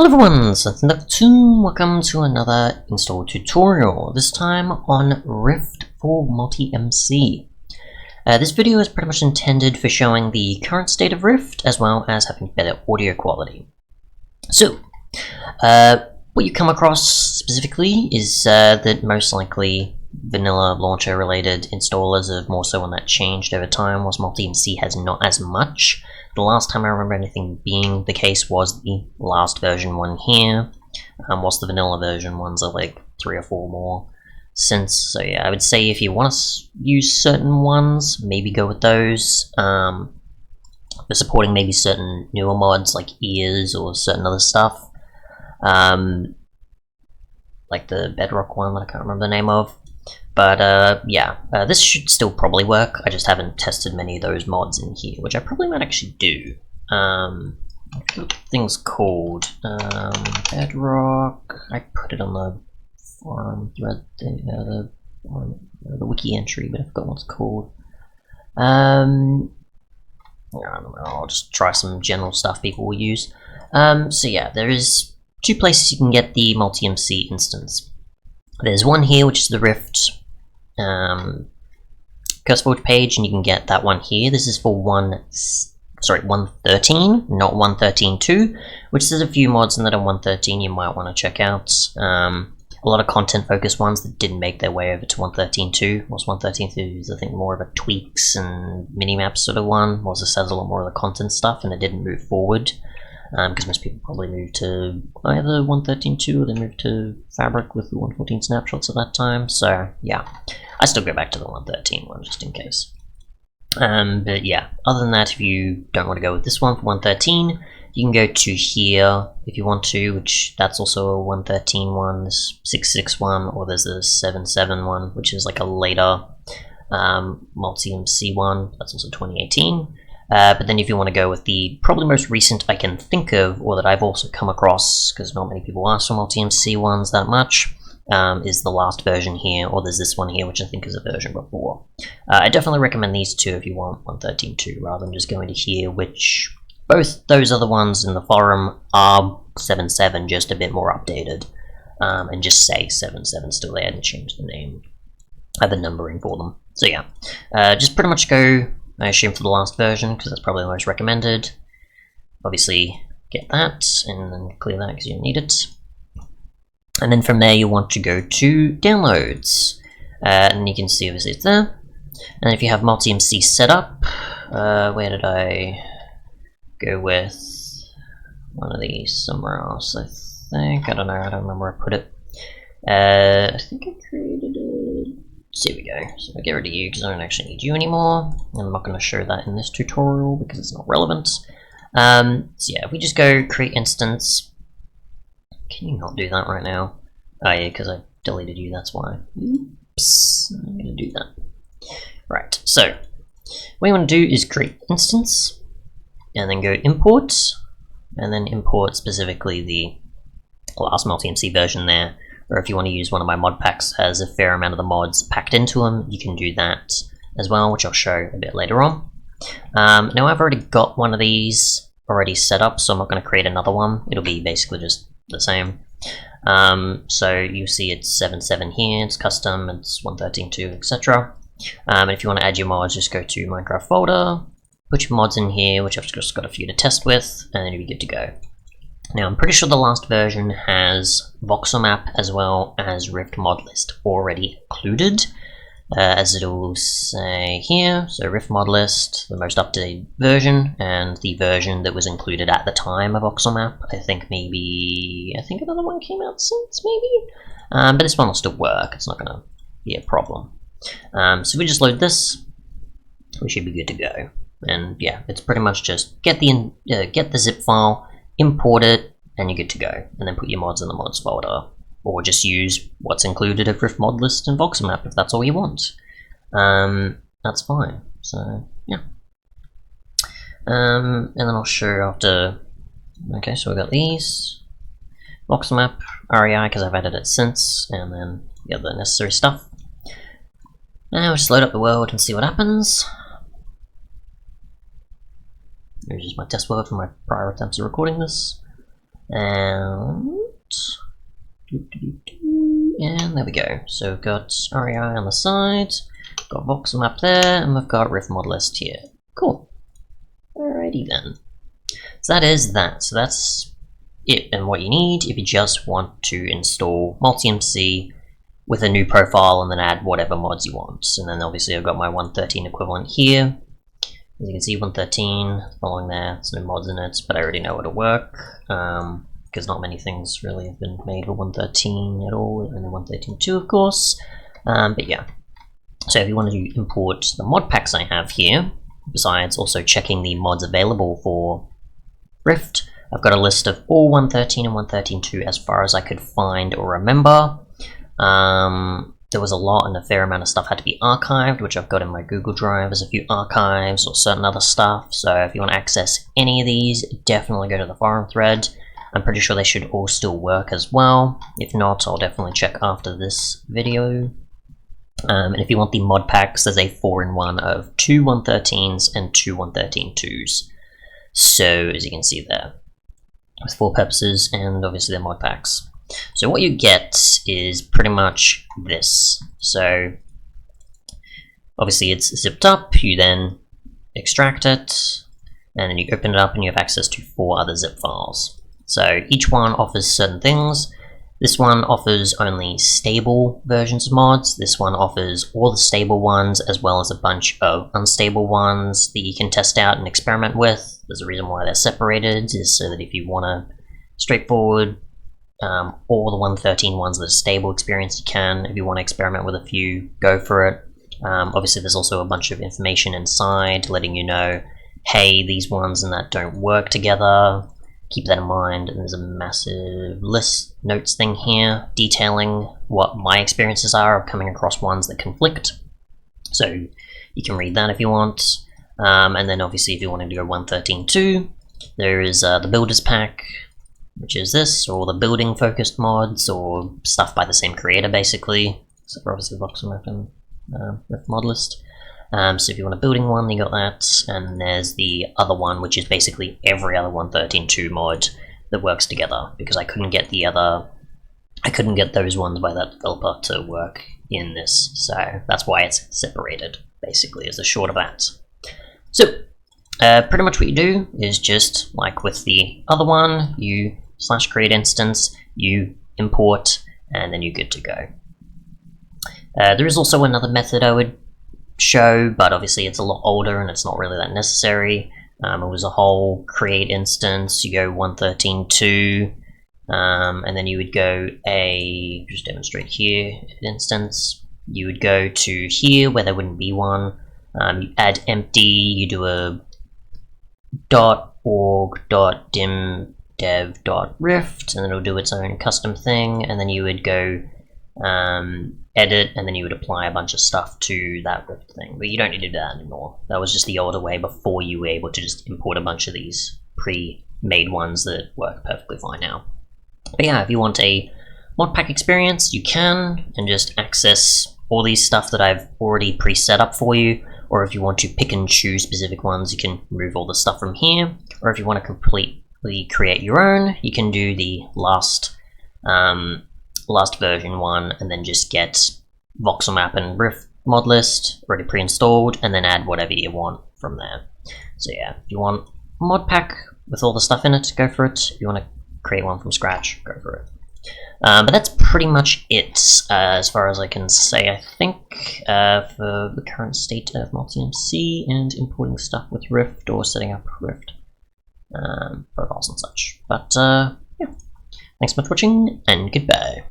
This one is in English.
Hello everyone, welcome to another install tutorial, this time on Rift for MultiMC. This video is pretty much intended for showing the current state of Rift, as well as having better audio quality. So, what you come across specifically is that most likely vanilla launcher related installers have more so on that changed over time, whilst MultiMC has not as much. The last time I remember anything being the case was the last version one here, whilst the vanilla version ones are like 3 or 4 more since. So yeah, I would say if you want to use certain ones, maybe go with those. For supporting maybe certain newer mods like ears or certain other stuff. Like the Bedrock one that I can't remember the name of. But yeah, this should still probably work. I just haven't tested many of those mods in here, which I probably might actually do. What thing's called? Bedrock. I put it on the forum thread, the wiki entry, but I forgot what it's called. I don't know, I'll just try some general stuff people will use. So yeah, there is 2 places you can get the MultiMC instance. There's one here, which is the Rift CurseForge page, and you can get that one here. This is for 1.13, not 1.13.2, which there's a few mods in that are 1.13 you might want to check out. A lot of content-focused ones that didn't make their way over to 1.13.2. Whilst 1.13.2 is, I think, more of a tweaks and minimaps sort of one, whilst this has a lot more of the content stuff, and it didn't move forward. Because most people probably moved to either 1.13.2 or they moved to Fabric with the 1.14 snapshots at that time. So yeah, I still go back to the 1.13 one just in case. But yeah, other than that, if you don't want to go with this one for 1.13, you can go to here if you want to, which that's also a 1.13 one, this 6.6 one, or there's a 7.7 one, which is like a later MultiMC one. That's also 2018. But then if you want to go with the probably most recent I can think of, or that I've also come across, because not many people ask for MultiMC ones that much, is the last version here, or there's this one here, which I think is a version before. I definitely recommend these two if you want 1.13.2, rather than just going to here, which both those other ones in the forum are 7.7, just a bit more updated, and just say 7.7 still there, and change the name, the numbering for them. So yeah, just pretty much go, I assume, for the last version, because that's probably the most recommended. Obviously, get that, and then clear that because you don't need it. And then from there, you want to go to Downloads. And you can see, obviously, it's there. And if you have MultiMC set up, where did I go with? One of these somewhere else, I think. I don't know, I don't remember where I put it. I think I created it. So here we go. So I'll get rid of you because I don't actually need you anymore. And I'm not going to show that in this tutorial because it's not relevant. So yeah, if we just go create instance. Can you not do that right now? Oh yeah, because I deleted you, that's why. Oops, I'm going to do that. Right, so what you want to do is create instance, and then go import, and then import specifically the last MultiMC version there. Or if you want to use one of my Modpacks, has a fair amount of the mods packed into them, you can do that as well, which I'll show a bit later on. Now I've already got one of these already set up, so I'm not going to create another one. It'll be basically just the same. So you see it's 7.7 here, it's custom, it's 1.13.2, etc. And if you want to add your mods, just go to Minecraft folder, put your mods in here, which I've just got a few to test with, and then you'll be good to go. Now, I'm pretty sure the last version has voxel map as well as Rift mod list already included, as it'll say here. So Rift mod list, the most up-to-date version, and the version that was included at the time of voxel map. I think another one came out since, maybe? But this one will still work, it's not going to be a problem. So if we just load this, we should be good to go. And yeah, it's pretty much just get the zip file, import it, and you're good to go. And then put your mods in the mods folder. Or just use what's included of Rift mod list and voxel map if that's all you want. That's fine. So, yeah. And then I'll show after... Okay, so we've got these. Voxel map, REI, because I've added it since, and then the other necessary stuff. Now we'll just load up the world and see what happens. Here's just my test world from my prior attempts of recording this. And there we go. So we've got REI on the side, got Voxel Map there, and we've got Rift Mod List here. Cool. Alrighty then. So that is that. So that's it and what you need if you just want to install MultiMC with a new profile and then add whatever mods you want. And then obviously I've got my 113 equivalent here. As you can see, 113 following there. There's no mods in it, but I already know it'll work. Because not many things really have been made for 113 at all, and then 113.2 of course. But yeah. So if you want to import the mod packs I have here, besides also checking the mods available for Rift, I've got a list of all 113 and 113.2 as far as I could find or remember. There was a lot and a fair amount of stuff had to be archived, which I've got in my Google Drive as a few archives or certain other stuff. So if you want to access any of these, definitely go to the forum thread. I'm pretty sure they should all still work as well. If not, I'll definitely check after this video. And if you want the mod packs, there's a 4-in-1 of 2 113s and 2 113.2s. So as you can see there, with 4 purposes and obviously the mod packs. So what you get is pretty much this. So obviously it's zipped up, you then extract it, and then you open it up and you have access to 4 other zip files. So each one offers certain things. This one offers only stable versions of mods. This one offers all the stable ones as well as a bunch of unstable ones that you can test out and experiment with. There's a reason why they're separated, is so that if you want to straightforward all the 113 ones that are stable experience, you can. If you want to experiment with a few, go for it. Obviously there's also a bunch of information inside letting you know, hey, these ones and that don't work together. Keep that in mind. And there's a massive list notes thing here detailing what my experiences are of coming across ones that conflict. So you can read that if you want. And then obviously if you wanted to go 113.2, there is the builders pack, which is this, or the building focused mods, or stuff by the same creator basically, except for obviously Voxel Map and Rift Mod List. So if you want a building one, you got that, and there's the other one, which is basically every other 113.2 mod that works together, because I couldn't get those ones by that developer to work in this, so that's why it's separated, basically, is the short of that. So, pretty much what you do is just, like with the other one, you /create instance, you import, and then you're good to go. There is also another method I would show, but obviously it's a lot older and it's not really that necessary. It was a whole create instance, you go 113.2, and then you would go just demonstrate here, instance, you would go to here where there wouldn't be one, you add empty, you do a .org.dim.dev.rift, and then it'll do its own custom thing, and then you would go edit, and then you would apply a bunch of stuff to that Rift thing. But you don't need to do that anymore. That was just the older way before you were able to just import a bunch of these pre-made ones that work perfectly fine now. But yeah, if you want a mod pack experience, you can, and just access all these stuff that I've already pre-set up for you, or if you want to pick and choose specific ones, you can remove all the stuff from here, or if you want to completely create your own, you can do the last version one, and then just get Voxel Map and Rift mod list already pre-installed, and then add whatever you want from there. So yeah, if you want a mod pack with all the stuff in it, go for it. If you want to create one from scratch, go for it. But that's pretty much it, as far as I can say, I think, for the current state of MultiMC and importing stuff with Rift or setting up Rift profiles and such. But yeah, thanks so much for watching, and goodbye.